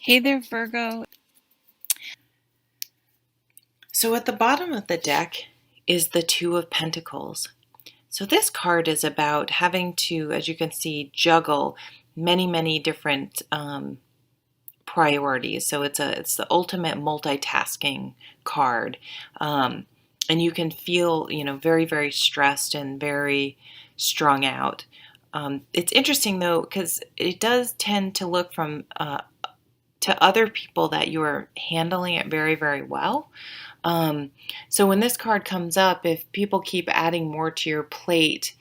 Hey there, Virgo. So at the bottom of the deck is the Two of Pentacles. So this card is about having to, as you can see, juggle many different priorities. So it's the ultimate multitasking card, um, and you can feel very stressed and very strung out. It's interesting though because it does tend to look from to other people that you are handling it very well. Um, so when this card comes up, if people keep adding more to your plate,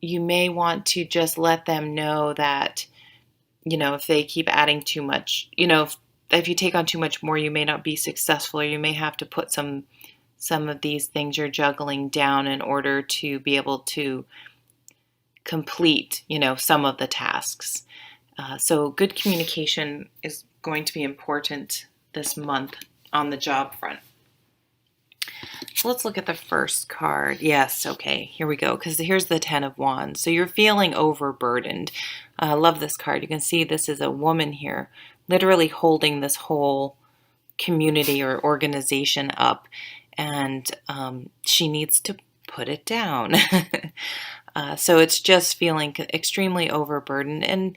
you may want to just let them know that, if they keep adding too much, if you take on too much more, you may not be successful, or you may have to put some of these things you're juggling down in order to be able to complete, some of the tasks. So good communication is going to be important this month on the job front. So let's look at the first card. Yes, okay, here we go, because here's the Ten of Wands. So you're feeling overburdened. I love this card. You can see this is a woman here, literally holding this whole community or organization up, and she needs to put it down. So it's just feeling extremely overburdened. And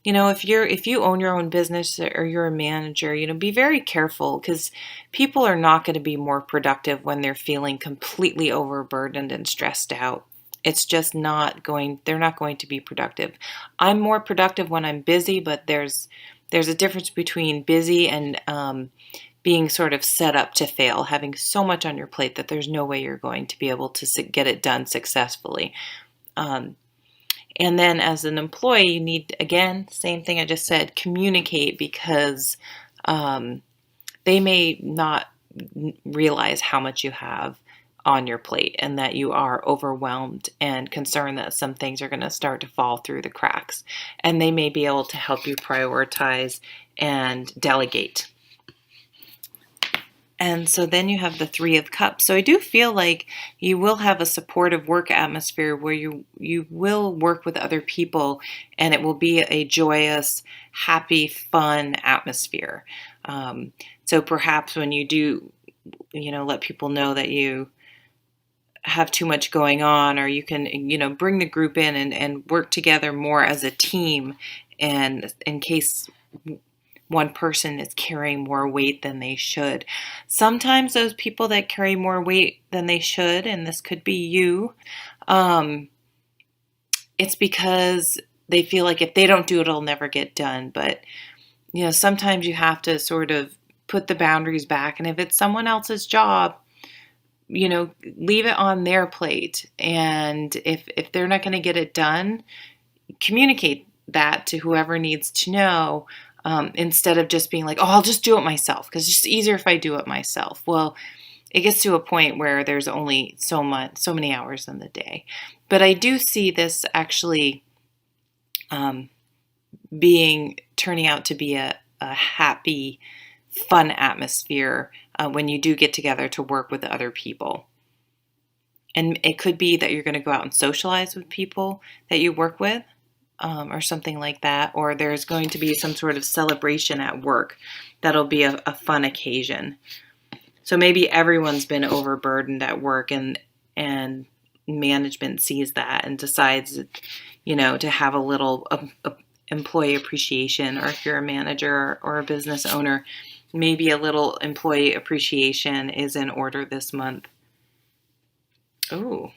if you own your own business or you're a manager, be very careful, because people are not going to be more productive when they're feeling completely overburdened and stressed out. It's just they're not going to be productive. I'm more productive when I'm busy, but there's a difference between busy and being sort of set up to fail, having so much on your plate that there's no way you're going to be able to get it done successfully. Um, and then as an employee, you need, again, same thing I just said, communicate, because they may not realize how much you have on your plate and that you are overwhelmed and concerned that some things are going to start to fall through the cracks. And they may be able to help you prioritize and delegate. And so then you have the Three of Cups. So I do feel like you will have a supportive work atmosphere where you will work with other people, and it will be a joyous, happy, fun atmosphere. So perhaps when you do, let people know that you have too much going on, or you can, bring the group in and work together more as a team, and in case one person is carrying more weight than they should. Sometimes those people that carry more weight than they should, and this could be you, it's because they feel like if they don't do it, it'll never get done. But, sometimes you have to sort of put the boundaries back. And if it's someone else's job, leave it on their plate. And if they're not going to get it done, communicate that to whoever needs to know, instead of just being like, oh, I'll just do it myself, because it's just easier if I do it myself. Well, it gets to a point where there's only so many hours in the day. But I do see this actually turning out to be a happy, fun atmosphere when you do get together to work with other people. And it could be that you're going to go out and socialize with people that you work with, or something like that. Or there's going to be some sort of celebration at work that'll be a fun occasion. So maybe everyone's been overburdened at work, and management sees that and decides, to have a little employee appreciation. Or if you're a manager or a business owner, maybe a little employee appreciation is in order this month. Oh,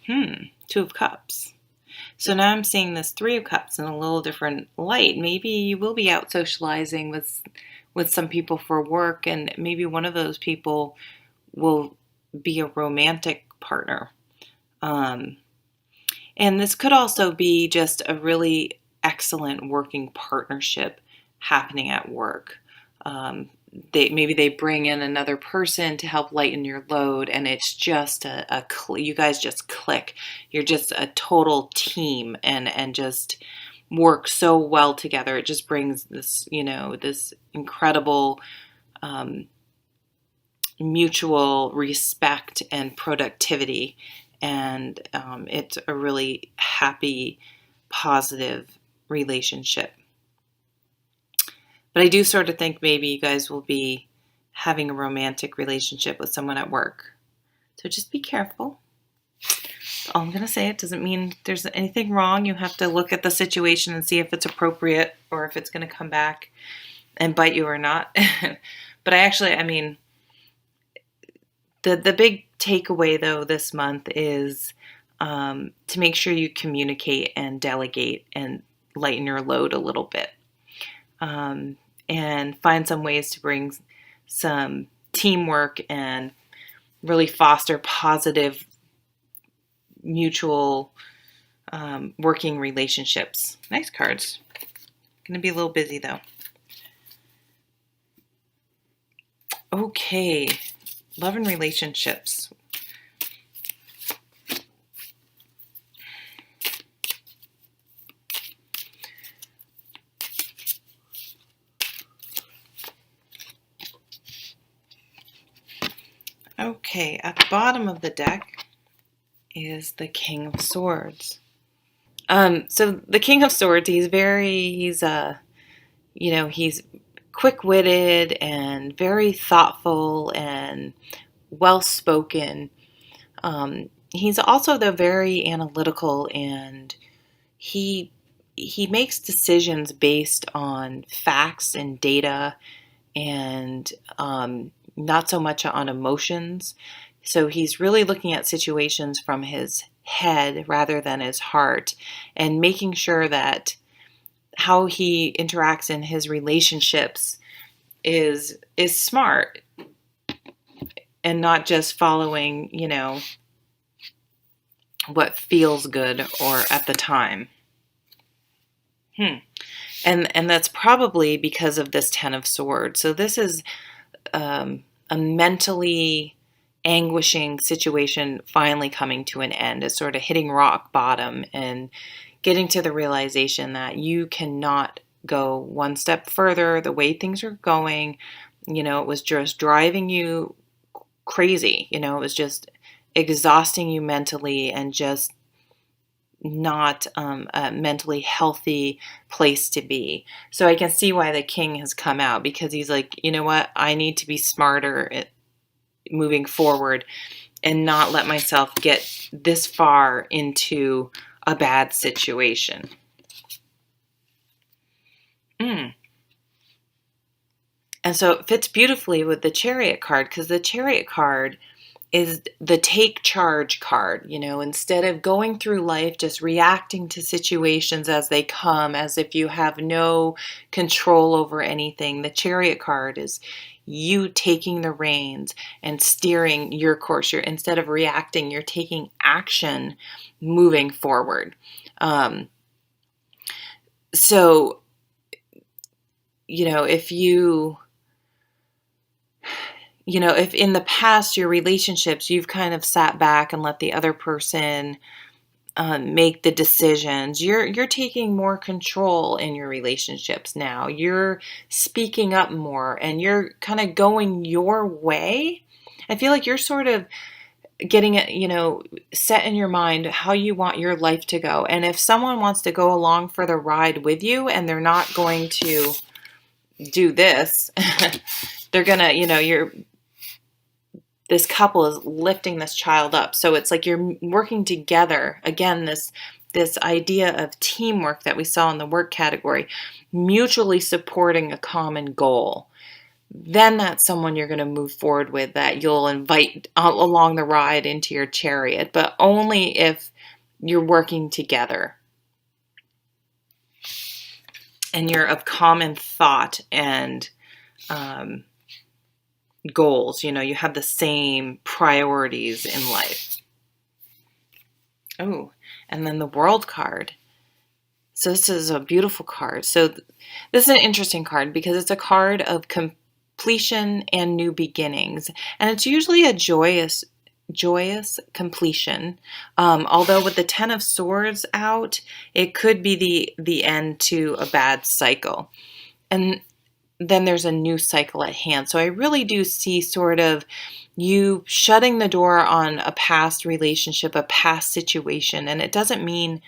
Two of Cups. So now I'm seeing this Three of Cups in a little different light. Maybe you will be out socializing with some people for work, and maybe one of those people will be a romantic partner. And this could also be just a really excellent working partnership happening at work. Maybe they bring in another person to help lighten your load, and it's just you guys just click. You're just a total team, and just work so well together. It just brings this, this incredible mutual respect and productivity, and it's a really happy, positive relationship. But I do sort of think maybe you guys will be having a romantic relationship with someone at work. So just be careful. All I'm going to say. It doesn't mean there's anything wrong. You have to look at the situation and see if it's appropriate or if it's going to come back and bite you or not. But I mean, the big takeaway though this month is to make sure you communicate and delegate and lighten your load a little bit, and find some ways to bring some teamwork and really foster positive mutual working relationships. Nice cards. Going to be a little busy though. Okay, love and relationships. Okay, at the bottom of the deck is the King of Swords. So the King of Swords, he's quick-witted and very thoughtful and well-spoken. He's also though very analytical, and he makes decisions based on facts and data, and not so much on emotions. So he's really looking at situations from his head rather than his heart, and making sure that how he interacts in his relationships is smart and not just following, what feels good or at the time. And that's probably because of this Ten of Swords. So this is a mentally anguishing situation finally coming to an end. It's sort of hitting rock bottom and getting to the realization that you cannot go one step further the way things are going. It was just driving you crazy. It was just exhausting you mentally and just not a mentally healthy place to be. So I can see why the King has come out, because he's like, you know what? I need to be smarter moving forward and not let myself get this far into a bad situation. And so it fits beautifully with the Chariot card, because the Chariot card is the take charge card. Instead of going through life just reacting to situations as they come, as if you have no control over anything, the Chariot card is you taking the reins and steering your course. Instead of reacting, you're taking action, moving forward. So, if in the past your relationships, you've kind of sat back and let the other person make the decisions, you're taking more control in your relationships now. You're speaking up more and you're kind of going your way. I feel like you're sort of getting it, set in your mind how you want your life to go. And if someone wants to go along for the ride with you and they're not going to do this, they're gonna, this couple is lifting this child up. So it's like you're working together. Again, this idea of teamwork that we saw in the work category, mutually supporting a common goal. Then that's someone you're going to move forward with, that you'll invite along the ride into your chariot, but only if you're working together and you're of common thought and goals. You have the same priorities in life. Oh, and then the World card. So this is a beautiful card. So this is an interesting card because it's a card of completion and new beginnings, and it's usually a joyous completion. Although with the Ten of Swords out, it could be the end to a bad cycle. And then there's a new cycle at hand. So I really do see sort of you shutting the door on a past relationship, a past situation. And it doesn't mean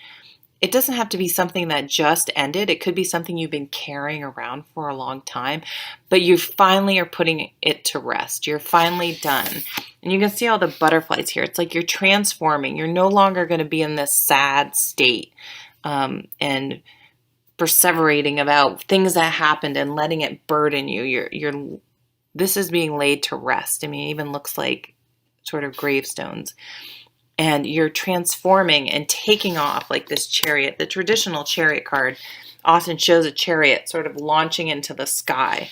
it doesn't have to be something that just ended. It could be something you've been carrying around for a long time, but you finally are putting it to rest. You're finally done. And you can see all the butterflies here. It's like you're transforming. You're no longer going to be in this sad state and perseverating about things that happened and letting it burden you. This is being laid to rest. I mean, it even looks like sort of gravestones. And you're transforming and taking off like this chariot. The traditional chariot card often shows a chariot sort of launching into the sky.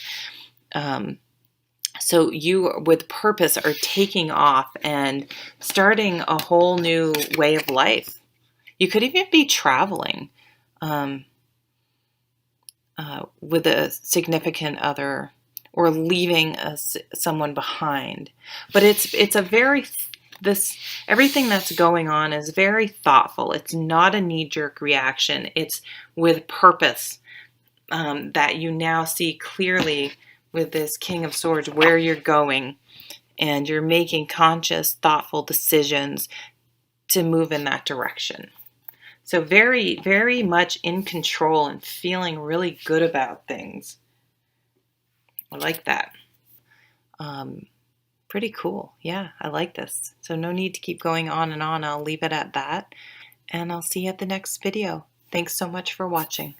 So you, with purpose, are taking off and starting a whole new way of life. You could even be traveling with a significant other, or leaving someone behind. But it's a very everything that's going on is very thoughtful. It's not a knee-jerk reaction. It's with purpose, that you now see clearly with this King of Swords where you're going, and you're making conscious, thoughtful decisions to move in that direction. So very, very much in control and feeling really good about things. I like that. Pretty cool. Yeah, I like this. So no need to keep going on and on. I'll leave it at that. And I'll see you at the next video. Thanks so much for watching.